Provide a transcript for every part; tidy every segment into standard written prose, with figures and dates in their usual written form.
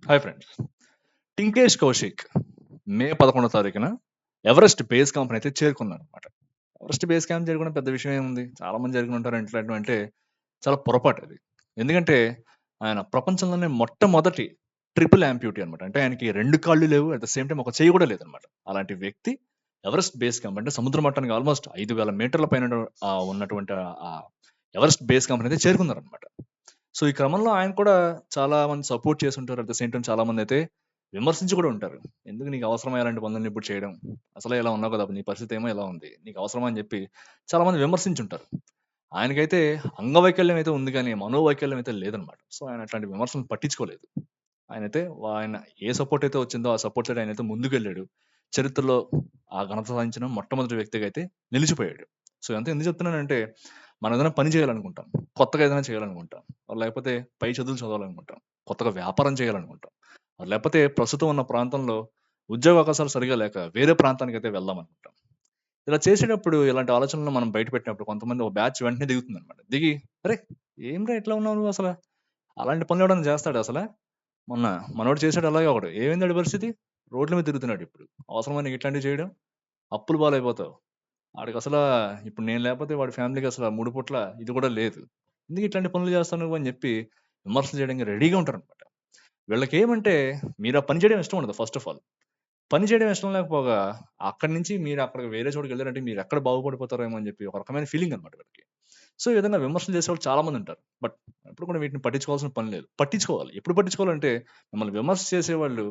Hi friends. Tinkesh Kaushik May 11వ తారీఖున Everest base camp అయితే చేరుకున్నారనమాట. ఎవరెస్ట్ బేస్ క్యాంప్ చేరుకోవడం పెద్ద విషయం ఏముంది? చాలా మంది చేరుకుని ఉంటారు. ఇట్లాంటివి అంటే చాలా పొరపాటు అది. ఎందుకంటే ఆయన ప్రపంచంలోనే మొట్టమొదటి ట్రిపుల్ యాంప్యూటీ అనమాట. అంటే ఆయనకి 2 కాళ్ళు లేవు. అట్ ద సేమ్ టైమ్ ఒక చెయ్యి కూడా లేదనమాట. అలాంటి వ్యక్తి ఎవరెస్ట్ బేస్ క్యాంప్ అంటే సముద్ర మట్టానికి ఆల్మోస్ట్ 5000 మీటర్ల పైన ఉన్నటువంటి ఎవరెస్ట్ బేస్ క్యాంప్ అయితే చేరుకున్నారనమాట. సో, ఈ క్రమంలో ఆయన కూడా చాలా మంది సపోర్ట్ చేసుంటారు. అట్ ద సేమ్ టైమ్ చాలా మందైతే విమర్శించి కూడా ఉంటారు. ఎందుకు నీకు అవసరమా ఇలాంటి పనులన్నీ ఇప్పుడు చేయడం? అసలే ఇలా ఉన్నావు కదా! నీ పరిస్థితి ఏమో ఇలా ఉంది. నీకు అవసరమా అని చెప్పి చాలా మంది విమర్శించుంటారు. ఆయనకైతే అంగవైకల్యం అయితే ఉంది గానీ, మనోవైకల్యం అయితే లేదనమాట. సో, ఆయన అట్లాంటి విమర్శలను పట్టించుకోలేదు. ఆయనైతే ఆయన ఏ సపోర్ట్ అయితే వచ్చిందో ఆ సపోర్ట్ సైడ్ ఆయనైతే ముందుకెళ్ళాడు. చరిత్రలో ఆ ఘనత సాధించిన మొట్టమొదటి వ్యక్తిగా అయితే నిలిచిపోయాడు. సో, ఇదంతా ఎందుకు చెప్తున్నానంటే, మనం ఏదైనా పని చేయాలనుకుంటాం. కొత్తగా ఏదైనా చేయాలనుకుంటాం. లేకపోతే పై చదువులు చదవాలనుకుంటాం. కొత్తగా వ్యాపారం చేయాలనుకుంటాం. లేకపోతే ప్రస్తుతం ఉన్న ప్రాంతంలో ఉద్యోగ అవకాశాలు సరిగ్గా లేక వేరే ప్రాంతానికైతే వెళ్దామనుకుంటాం. ఇలా చేసేటప్పుడు ఇలాంటి ఆలోచనలు మనం బయట పెట్టినప్పుడు కొంతమంది ఒక బ్యాచ్ వెంటనే దిగుతుందనమాట. దిగి "అరేయ్! ఏంట్రా ఇట్లా ఉన్నావు నువ్వసల? అలాంటి పనులు ఎవడన్నా చేస్తాడా అసల? మొన్న మనోడు చేసాడు అలాగే ఒకడు. ఏమైంది ఆడి పరిస్థితి? రోడ్ల మీద తిరుగుతున్నాడు ఇప్పుడు. అవసరమా నీకు ఇట్లాంటివి చేయడం? అప్పుల పాలైపోతావు. ఆడికసల ఇప్పుడు నేను లేకపోతే వాడి ఫ్యామిలీకి అసల 3 పూట్ల ఇది కూడా లేదు. ఎందుకు ఇట్లాంటి పనులు చేస్తావు నువ్వు" అని చెప్పి విమర్శలు చేయడానికి రెడీగా ఉంటారనమాట. వీళ్ళకేమంటే మీరు ఆ పని చేయడం ఇష్టం ఉండదు ఫస్ట్ ఆఫ్ ఆల్. పని చేయడం ఇష్టం లేకపోగా అక్కడి నుంచి మీరు అక్కడికి వేరే చోటుకెళ్లారంటే మీరు ఎక్కడ బాగుపడిపోతారేమో అని చెప్పి ఒక రకమైన ఫీలింగ్ అనమాట వీళ్ళకి. సో, ఈ విధంగా విమర్శలు చేసేవాళ్ళు చాలా మంది ఉంటారు. బట్ ఎప్పుడు కూడా వీటిని పట్టించుకోవాల్సిన పని లేదు. పట్టించుకోవాలి. ఎప్పుడు పట్టించుకోవాలంటే మిమ్మల్ని విమర్శ చేసేవాళ్ళు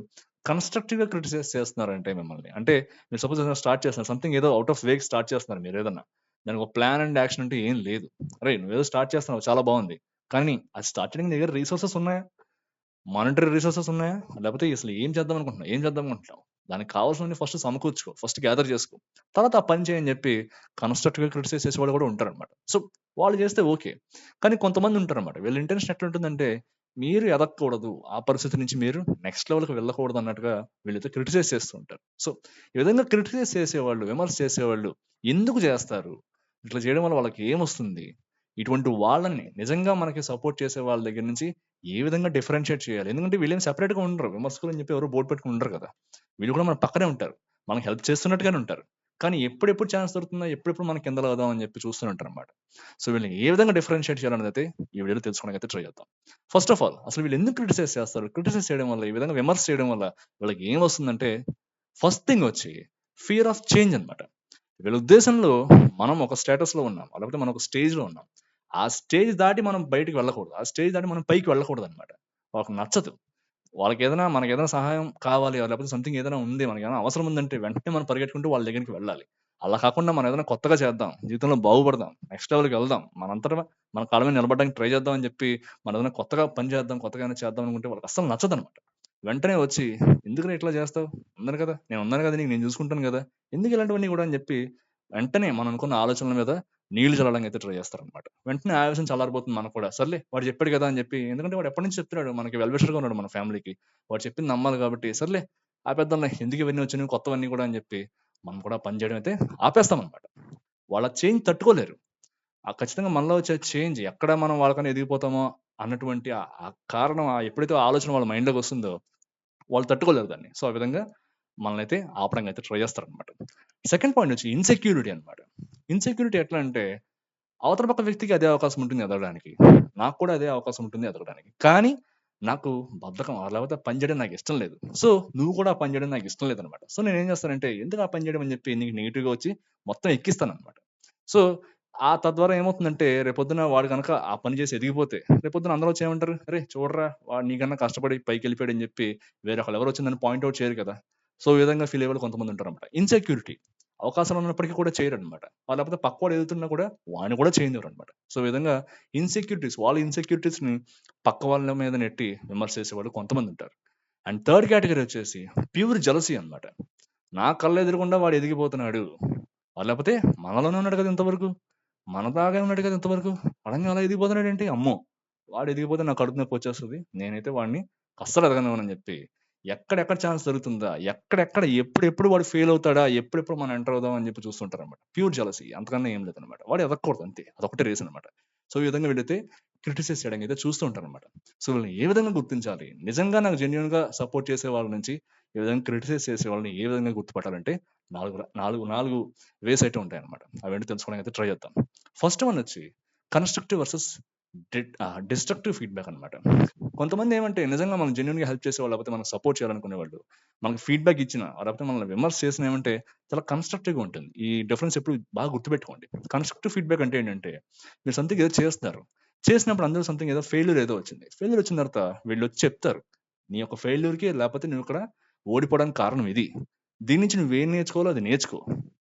కన్‌స్ట్రక్టివ్‌గా క్రిటిసైజ్ చేస్తున్నారంటే మిమ్మల్ని. అంటే మీరు సపోజ్ ఏదైనా స్టార్ట్ చేస్తున్నారు. సంథింగ్ ఏదో ఔట్ ఆఫ్ వేకి స్టార్ట్ చేస్తున్నారు మీరేదన్నా. దానికి ఒక ప్లాన్ అండ్ యాక్షన్ అంటూ ఏం లేదు. అరేయ్! నువ్వేదో స్టార్ట్ చేస్తున్నావు చాలా బావుంది. కానీ అది స్టార్ట్ చేయడానికి నీ దగ్గర రిసోర్సెస్ ఉన్నాయా? మానిటరీ రిసోర్సెస్ ఉన్నాయా? లేపోతే అసలు ఏం చేద్దాం అనుకుంటున్నావు? ఏం చేద్దాం అనుకుంటున్నావు? దానికి కావాల్సినవన్నీ ఫస్ట్ సమకూర్చుకో. ఫస్ట్ గ్యాదర్ చేసుకో. తర్వాత ఆ పని చేయని జెప్పి కన్‌స్ట్రక్టివ్‌గా క్రిటిసైజ్ చేసేవాళ్ళు గూడా ఉంటారనమాట. సో, వాళ్ళు చేస్తే ఓకే. కానీ కొంతమంది ఉంటారనమాట. వీళ్ళ ఇంటెన్షన్ ఎట్లుంటుందంటే, మీరు ఎదగకూడదు. ఆ పరిస్థితి నుంచి మీరు నెక్స్ట్ లెవెల్‌కి వెళ్ళకూడదు అన్నట్టుగా వీళ్ళైతే క్రిటిసైజ్ చేస్తూ ఉంటారు. సో, ఈ విధంగా క్రిటిసైజ్ చేసేవాళ్ళు, విమర్శ చేసేవాళ్ళు ఎందుకు జేస్తారు? ఇట్లా చేయడం వల్ల వాళ్ళకి ఏమొస్తుంది? ఇటువంటి వాళ్ళని నిజంగా మనకి సపోర్ట్ చేసే వాళ్ళ దగ్గర నుంచి ఏ విధంగా డిఫరెన్షియేట్ చేయాలి? ఎందుకంటే వీళ్ళేం సెపరేట్‌గా ఉండరు. విమర్శకులు అని చెప్పి ఎవరు బోర్డ్ పెట్టుకొని ఉండరు కదా! వీళ్ళు కూడా మన పక్కనే ఉంటారు. మనకు హెల్ప్ చేస్తున్నట్టుగానే ఉంటారు. కానీ ఎప్పుడెప్పుడు ఛాన్స్ దొరుకుతుందా? ఎప్పుడెప్పుడు మనం కింద లాగుదాం అని చెప్పి చూస్తూనే ఉంటారనమాట. సో, వీళ్ళని ఏ విధంగా డిఫరెన్షియేట్ చేయాలనేదైతే ఈ వీడియోలో తెలుసుకోవడానికైతే ట్రై చేద్దాం. ఫస్ట్ ఆఫ్ ఆల్ అసలు వీళ్ళు ఎందుకు క్రిటిసైజ్ చేస్తారు? క్రిటిసైజ్ చేయడం వల్ల, ఈ విధంగా విమర్శ చేయడం వల్ల వీళ్ళకి ఏమొస్తుందంటే ఫస్ట్ థింగ్ వచ్చి ఫియర్ ఆఫ్ చేంజ్ అనమాట. వీళ్ళ ఉద్దేశంలో మనం ఒక స్టేటస్‌లో ఉన్నాం. లేకపోతే మనం ఒక స్టేజ్‌లో ఉన్నాం. ఆ స్టేజ్ దాటి మనం బయటికి వెళ్ళకూడదు. ఆ స్టేజ్ దాటి మనం పైకి వెళ్ళకూడదనమాట. వాళ్ళకి నచ్చదు. వాళ్ళకేదైనా మనకేదైనా సహాయం కావాలి లేకపోతే సంథింగ్ ఏదైనా ఉంది. మనకేమైనా అవసరం ఉందంటే వెంటనే మనం పరిగెట్టుకుంటూ వాళ్ళ దగ్గరికి వెళ్ళాలి. అలా కాకుండా మనం ఏదైనా కొత్తగా చేద్దాం. జీవితంలో బాగుపడదాం. నెక్స్ట్ లెవెల్‌కి వెళ్దాం. మనంతట మన కాళ్ళ మీద నిలబడడానికి ట్రై చేద్దాం అని చెప్పి మనం ఏదైనా కొత్తగా పని చేద్దాం. కొత్తగా ఏమైనా చేద్దాం అనుకుంటే వాళ్ళకి అస్సలు నచ్చదనమాట. వెంటనే వచ్చి "ఎందుకురా ఇట్లా చేస్తావు? ఉన్నాను కదా! నేను ఉన్నాను కదా! నీకు నేను చూసుకుంటాను కదా! ఎందుకు ఇలాంటివన్నీ కూడా" అని చెప్పి వెంటనే మనం అనుకున్న ఆలోచనల మీద నీళ్లు చల్లడానికి అయితే ట్రై చేస్తారనమాట. వెంటనే ఆవేశం చల్లారిపోతుంది మనకు కూడా. సర్లే వాడు చెప్పాడు కదా! అని చెప్పి ఎందుకంటే వాడు ఎప్పటినుంచో చెప్తున్నాడు. మనకి వెల్ విషర్‌గా ఉన్నాడు మన ఫ్యామిలీకి. వాడు చెప్పింది నమ్మాలి కాబట్టి సర్లే ఆపేద్దాంలే ఎందుకు ఇవన్నీ వచ్చినయి కొత్తవన్నీ కూడా అని చెప్పి మనం కూడా పని చేయడం అయితే ఆపేస్తామనమాట. వాళ్ళ చేంజ్ తట్టుకోలేరు. ఖచ్చితంగా మనలో వచ్చే చేంజ్ ఎక్కడ మనం వాళ్ళకన్నా ఎదిగిపోతామో అన్నటువంటి ఆ కారణం ఎప్పుడైతే ఆ ఆలోచన వాళ్ళ మైండ్‌లోకొస్తుందో వాళ్ళు తట్టుకోలేరు దాన్ని. సో, ఆ విధంగా మనల్నైతే ఆపడానికి అయితే ట్రై చేస్తారనమాట. సెకండ్ పాయింట్ వచ్చి ఇన్‌సెక్యూరిటీ అనమాట. ఇన్‌సెక్యూరిటీ ఎట్లా అంటే అవతల పక్క వ్యక్తికి అదే అవకాశం ఉంటుంది ఎదగడానికి. నాకు కూడా అదే అవకాశం ఉంటుంది ఎదగడానికి. కానీ నాకు బద్ధకం లేకపోతే పని చేయడం నాకిష్టం లేదు. సో, నువ్వు కూడా ఆ పని చేయడం నాకిష్టం లేదనమాట. సో, నేనేం చేస్తానంటే ఎందుకు ఆ పని చేయడం అని చెప్పి నీకు నెగెటివ్‌గా వచ్చి మొత్తం ఎక్కిస్తాననమాట. సో, తద్వారా ఏమవుతుందంటే రేపొద్దున వాడు గనక ఆ పని చేసి ఎదిగిపోతే రేపొద్దున అందరూ వచ్చి ఏమంటారు? "అరేయ్! చూడరా వాడు నీకన్నా కష్టపడి పైకెళ్ళిపోయాడని" చెప్పి వేరొకళ్ళు ఎవరో వచ్చి నన్ను పాయింట్ ఔట్ చేయరు కదా! సో, ఈ విధంగా ఫీల్ అయ్యేవాళ్ళు కొంతమంది ఉంటారనమాట. ఇన్‌సెక్యూరిటీ అవకాశాలున్నప్పటికీ కూడా చేయరనమాట. లేకపోతే పక్కోడు ఎదుగుతున్నా కూడా వాడిని కూడా చేయనివ్వరనమాట. సో, ఈ విధంగా వాళ్ళ ఇన్‌సెక్యూరిటీస్‌ని పక్క వాళ్ళ మీద నెట్టి విమర్శ చేసేవాళ్ళు కొంతమందుంటారు. అండ్ థర్డ్ కేటగరీ వచ్చేసి ప్యూర్ జెలసీ అనమాట. నా కళ్ళెదురుగుండా వాడు ఎదిగిపోతున్నాడు. లేపోతే మనలోనే ఉన్నాడు కదా ఇంతవరకు. మనలాగే ఉన్నాడు కదా ఇంతవరకు. సడెన్‌గా అలా ఎదిగిపోతున్నాడేంటి? అమ్మో! వాడు ఎదిగిపోతే నాకు కడుపు నొప్పొచ్చేస్తది. నేనైతే వాడిని అస్సలు ఎదగనివ్వనని చెప్పి, ఎక్కడెక్కడ ఛాన్స్ దొరుకుతుందా? ఎక్కడెక్కడ ఎప్పుడెప్పుడు వాడు ఫెయిల్ అవుతాడా? ఎప్పుడెప్పుడు మనం ఎంటర్ అవుదాం అని చెప్పి చూస్తుంటారనమాట. ప్యూర్ జెలసీ అంతకన్నా ఏం లేదనమాట. వాడు ఎదగకూడదు అంతే. అదొక్కటే రీజన్ అనమాట. సో, ఈ విధంగా వీళ్ళైతే క్రిటిసైజ్ చేయడానికి అయితే చూస్తూ ఉంటారనమాట. సో, వీళ్ళని ఏ విధంగా గుర్తించాలి? నిజంగా నాకు జెన్యూన్‌గా సపోర్ట్ చేసే వాళ్ళ నుంచి, ఈ విధంగా క్రిటిసైజ్ చేసే వాళ్ళని ఏ విధంగా గుర్తుపట్టాలంటే 4 వేస్ అయితే ఉంటాయన్నమాట. అవేంటో తెలుసుకోవడానికి అయితే ట్రై చేద్దాం. ఫస్ట్ వన్ వచ్చి కన్‌స్ట్రక్టివ్ వర్సెస్ డిస్ట్రక్టివ్ ఫీడ్‌బ్యాక్ అనమాట. కొంతమంది ఏమంటే నిజంగా మనం జెన్యూన్‌గా హెల్ప్ చేసేవాళ్ళు, లేకపోతే మనకు సపోర్ట్ చేయాలనుకునేవాళ్ళు, మనకు ఫీడ్‌బ్యాక్ ఇచ్చినా, లేకపోతే మనల్ని విమర్శ చేసినా ఏమంటే చాలా కన్‌స్ట్రక్టివ్‌గా ఉంటుంది. ఈ డిఫరెన్స్ ఎప్పుడు బాగా గుర్తుపెట్టుకోండి. కన్‌స్ట్రక్టివ్ ఫీడ్‌బ్యాక్ అంటే ఏంటంటే, మీరు సంథింగ్ ఏదో చేస్తున్నారు. చేసినప్పుడు అందులో సంథింగ్ ఏదో ఫెయిల్యూర్ ఏదో వచ్చింది. ఫెయిల్యూర్ వచ్చిన తర్వాత వీళ్ళొచ్చి చెప్తారు. నీ యొక్క ఫెయిల్యూర్‌కి లేకపోతే నువ్విక్కడ ఓడిపోవడానికి కారణం ఇది. దీని నుంచి నువ్వేం నేర్చుకోవాలో అది నేర్చుకో.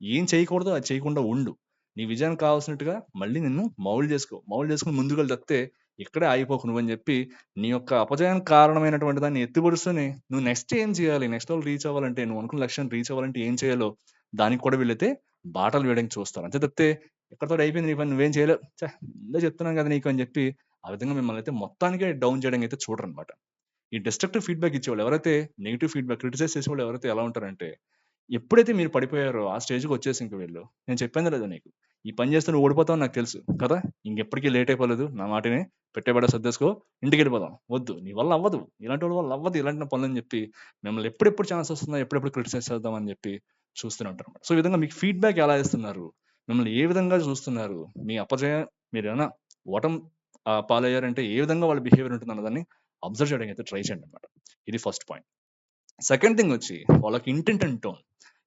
ఏం చేయకూడదో అది చేయకుండా ఉండు. నీ విజయానికి కావాల్సినట్టుగా మళ్ళీ నిన్ను మౌల్డ్ చేసుకో. మౌల్డ్ చేసుకొని ముందుకెళ్ళు తప్పితే ఇక్కడే ఆగిపోకు నువ్వని చెప్పి, నీ యొక్క అపజయానికి కారణమైనటువంటి దాన్ని ఎత్తిపొడుస్తూనే, నువ్వు నెక్స్ట్ ఏం చేయాలి? నెక్స్ట్ లెవెల్ రీచ్ అవ్వాలంటే, నువ్వు అనుకున్న లక్ష్యాన్ని రీచ్ అవ్వాలంటే ఏం చేయాలో దానికి కూడా వీళ్ళైతే బాటలు వేయడానికి చూస్తారు. అంతే తప్పితే ఇక్కడితోటి అయిపోయింది నీ పని నువ్వేం చేయలేవు. ముందే చెప్తున్నాను కదా నీకు అని చెప్పి, ఆ విధంగా మిమ్మల్ని అయితే మొత్తానికే డౌన్ చేయడానికి అయితే చూడరనమాట. ఈ డిస్ట్రక్టివ్ ఫీడ్‌బ్యాక్ ఇచ్చేవాళ్ళు ఎవరైతే నెగెటివ్ ఫీడ్‌బ్యాక్ క్రిటిసైజ్ చేసేవాళ్ళు ఎవరైతే ఎలా ఉంటారంటే, ఎప్పుడైతే మీరు పడిపోయారో ఆ స్టేజ్‌కొచ్చేసి ఇంక వీళ్ళు, నేను చెప్పాను లేదా నీకు, ఈ పని చేస్తే నువ్వు ఓడిపోతావని నాకు తెలుసు కదా! ఇంకెప్పటికి లేట్ అయిపోలేదు. నా మాటిని పెట్టే బేడా సర్దేసుకో, ఇంటికెళ్ళిపోదాం. వద్దు. నీ వల్ల అవ్వదు. ఇలాంటి వాళ్ళ వల్ల అవ్వదు ఇలాంటి పనులని చెప్పి, మిమ్మల్ని ఎప్పుడెప్పుడు ఛాన్స్ వస్తుందా, ఎప్పుడెప్పుడు క్రిటిసైజ్ చేద్దామని చెప్పి చూస్తూనే ఉంటారన్నమాట. సో, ఈ విధంగా మీకు ఫీడ్‌బ్యాక్ ఎలా ఇస్తున్నారు? మిమ్మల్ని ఏ విధంగా చూస్తున్నారు? మీ అపజయం మీరేమైనా ఓటమి పాలయ్యారంటే ఏ విధంగా వాళ్ళ బిహేవియర్ ఉంటుందన్నదాన్ని అబ్జర్వ్ చేయడానికి అయితే ట్రై చేయండన్నమాట. ఇది ఫస్ట్ పాయింట్. సెకండ్ థింగ్ వచ్చి వాళ్ళకి ఇంటెంట్ అండ్ టోన్.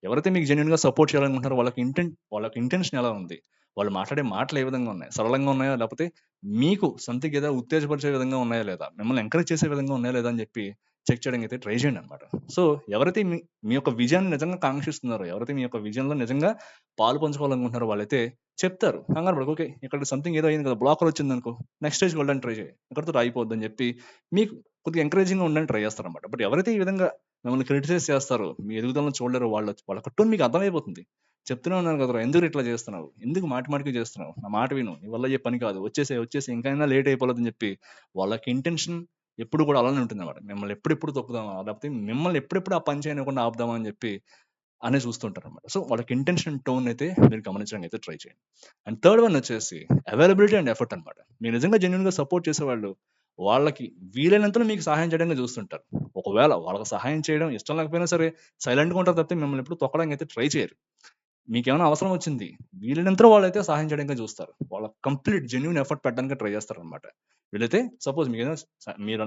ఎవరైతే మీకు జెన్యూన్‌గా సపోర్ట్ చేయాలనుకుంటున్నారో వాళ్ళకి ఇంటెన్షన్ ఎలా ఉంది? వాళ్ళు మాట్లాడే మాటలు ఏ విధంగా ఉన్నాయి? సరళంగా ఉన్నాయా? లేకపోతే మీకు సంథింగ్ ఏదో ఉత్తేజపరిచే విధంగా ఉన్నాయా లేదా? మిమ్మల్ని ఎంకరేజ్ చేసే విధంగా ఉన్నాయా లేదా? అని చెప్పి చెక్ చేయడానికి అయితే ట్రై చేయండన్నమాట. సో, ఎవరైతే మీ మీ యొక్క విజయాన్ని నిజంగా కాంక్షిస్తున్నారో, ఎవరైతే మీ యొక్క విజయంలో నిజంగా పాలు పంచుకోవాలనుకుంటున్నారో వాళ్ళైతే చెప్తారు. కంగారు పడకు. ఓకే. ఇక్కడ సంథింగ్ ఏదో అయింది కదా! బ్లాకర్ వచ్చిందనుకో, నెక్స్ట్ స్టేజ్‌కి వెళ్ళడానికి ట్రై చేయి. ఇక్కడితో ఆగిపోవద్దని చెప్పి మీకు కొద్దిగా ఎంకరేజింగ్‌గా ఉండడానికి ట్రై చేస్తారన్నమాట. బట్ ఎవరైతే ఈ విధంగా మిమ్మల్ని క్రిటిసైజ్ చేస్తారు. మీ ఎదుగుదలను చూడలేరు. వాళ్ళ టోన్ మీకు అర్థమైపోతుంది. చెప్తూనే ఉన్నాను కదరా! ఎందుకు ఇట్లా చేస్తున్నావు? ఎందుకు మాటి మాటికి చేస్తున్నావు? నా మాట విను. నీ వల్ల అయ్యే పని కాదు. వచ్చేసేయి ఇంకైనా లేట్ అయిపోలేదని చెప్పి వాళ్ళకి ఇంటెన్షన్ ఎప్పుడు కూడా అలానే ఉంటుందన్నమాట. మిమ్మల్ని ఎప్పుడెప్పుడు తొక్కుదామా? లేకపోతే మిమ్మల్ని ఎప్పుడెప్పుడు ఆ పని చేయనివ్వకుండా ఆపుదామా అని చెప్పి అనే చూస్తుంటారన్నమాట. సో, వాళ్ళకి ఇంటెన్షన్, టోన్ అయితే మీరు గమనించడానికి అయితే ట్రై చేయండి. అండ్ థర్డ్ వన్ వచ్చేసి అవైలబిలిటీ అండ్ ఎఫర్ట్ అన్నమాట. మీరు నిజంగా జెన్యూన్‌గా సపోర్ట్ చేసేవాళ్ళు వాళ్ళకి వీలైనంతలో మీకు సహాయం చేయడానికి చూస్తుంటారు. ఒకవేళ వాళ్ళకి సహాయం చేయడం ఇష్టం లేకపోయినా సరే సైలెంట్‌గా ఉంటారు తప్పితే మిమ్మల్ని ఎప్పుడు తొక్కడానికి అయితే ట్రై చేయరు. మీకేమైనా అవసరం వచ్చింది, వీలైనంతలో వాళ్ళైతే సహాయం చేయడానికే చూస్తారు. వాళ్ళ కంప్లీట్ జెన్యూన్ ఎఫర్ట్ పెట్టడానికే ట్రై చేస్తారనమాట. వీళ్ళైతే సపోజ్ మీకేదైనా మీరు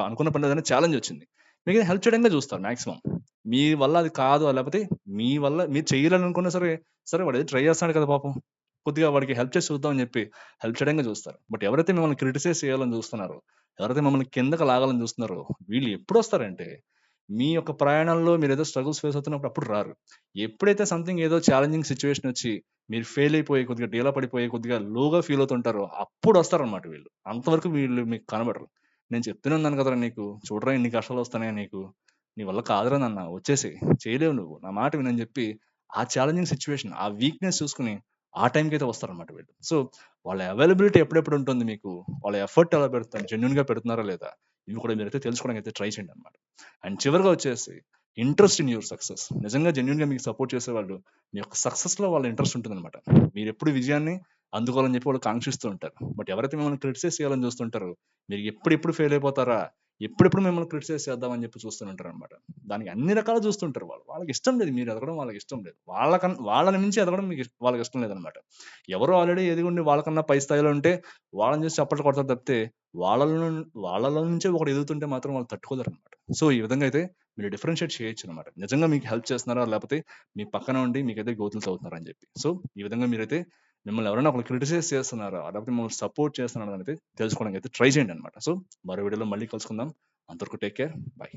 అనుకున్న పనిలో ఏదైనా ఛాలెంజ్ వచ్చింది. మీకేదైనా హెల్ప్ చేయడానికే చూస్తారు మాక్సిమం. మీ వల్ల అది కాదు లేకపోతే మీ వల్ల మీరు చేయాలనుకున్నా సరే, సరే వాడేదో ట్రై చేస్తున్నాడు కదా పాపం. కొద్దిగా వాడికి హెల్ప్ చేసి చూద్దాం అని చెప్పి హెల్ప్ చేయడానికే చూస్తారు. బట్ ఎవరైతే మిమ్మల్ని క్రిటిసైజ్ చేయాలని చూస్తున్నారో, ఎవరైతే మిమ్మల్ని కిందకి లాగాలని చూస్తున్నారో, వీళ్ళు ఎప్పుడొస్తారంటే, మీ యొక్క ప్రయాణంలో మీరేదో స్ట్రగుల్స్ ఫేస్ అవుతున్నప్పుడు అప్పుడు రారు. ఎప్పుడైతే సంథింగ్ ఏదో ఛాలెంజింగ్ సిట్యుయేషన్ వచ్చి, మీరు ఫెయిల్ అయిపోయి, కొద్దిగా డీలా పడిపోయి, కొద్దిగా లోగా ఫీల్ అవుతుంటారో, అప్పుడు వస్తారనమాట వీళ్ళు. అంతవరకు వీళ్ళు మీకు కనబడరు. నేను చెప్తూనే ఉన్నాను కదరా నీకు, చూడరా ఎన్ని కష్టాలొస్తున్నాయో నీకు. నీ వల్ల కాదురా నాన్న వచ్చేసేయి. చేయలేవు నువ్వు. నా మాట వినని చెప్పి, ఆ ఛాలెంజింగ్ సిట్యుయేషన్, ఆ వీక్‌నెస్ చూసుకొని, ఆ టైంకైతే వస్తారనమాట వీళ్ళు. సో, వాళ్ళ అవైలబిలిటీ ఎప్పుడెప్పుడు ఉంటుంది మీకు? వాళ్ళ ఎఫర్ట్ ఎలా పెడతారు? జెన్యూన్‌గా పెడుతున్నారా లేదా? ఇవి కూడా మీరైతే తెలుసుకోవడానికి అయితే ట్రై చేయండనమాట. అండ్ చివరగా వచ్చేసి ఇంట్రెస్ట్ ఇన్ యువర్ సక్సెస్. నిజంగా జెన్యూన్‌గా మీకు సపోర్ట్ చేసేవాళ్ళు, మీ యొక్క సక్సెస్‌లో వాళ్ళ ఇంట్రెస్ట్ ఉంటుందనమాట. మీరెప్పుడు విజయాన్ని అందుకోవాలని చెప్పి వాళ్ళు కాంక్షిస్తూ ఉంటారు. బట్ ఎవరైతే మిమ్మల్ని క్రిటిసైజ్ చేయాలని చూస్తుంటారో, మీరు ఎప్పుడెప్పుడు ఫెయిల్ అయిపోతారా? ఎప్పుడెప్పుడు మిమ్మల్ని క్రిటిసైజ్ చేద్దామని చెప్పి చూస్తూనే ఉంటారనమాట. దానికి అన్ని రకాలుగా చూస్తుంటారు వాళ్ళు. వాళ్ళకిష్టం లేదు మీరు ఎదగడం వాళ్ళకిష్టం లేదు. వాళ్ళని మించి ఎదగడం వాళ్ళకిష్టం లేదనమాట. ఎవరో ఆల్రెడీ ఎదిగుండి వాళ్ళకన్నా పై స్థాయిలో ఉంటే, వాళ్ళని చూసి చప్పట్లు కొడతారు తప్పితే, వాళ్ళలో వాళ్ళలో నుంచే ఒకడు ఎదుగుతుంటే మాత్రం వాళ్ళు తట్టుకోలేరనమాట. సో, ఈ విధంగా అయితే మీరు డిఫరెన్షియేట్ చేయొచ్చనమాట. నిజంగా మీకు హెల్ప్ చేస్తున్నారా? లేపోతే మీ పక్కన ఉండి మీకైతే గోతులు తవ్వుతున్నారా అని చెప్పి. సో, ఈ విధంగా మీరైతే మిమ్మల్ని ఎవరైనా ఒకళ్ళు క్రిటిసైజ్ చేస్తున్నారా? లేకపోతే మిమ్మల్ని సపోర్ట్ చేస్తున్నారా అనేది తెలుసుకోవడానికైతే ట్రై చేయండనమాట. సో, మరో వీడియోలో మళ్ళీ కలుసుకుందాం. అంతవరకు టేక్ కేర్. బై.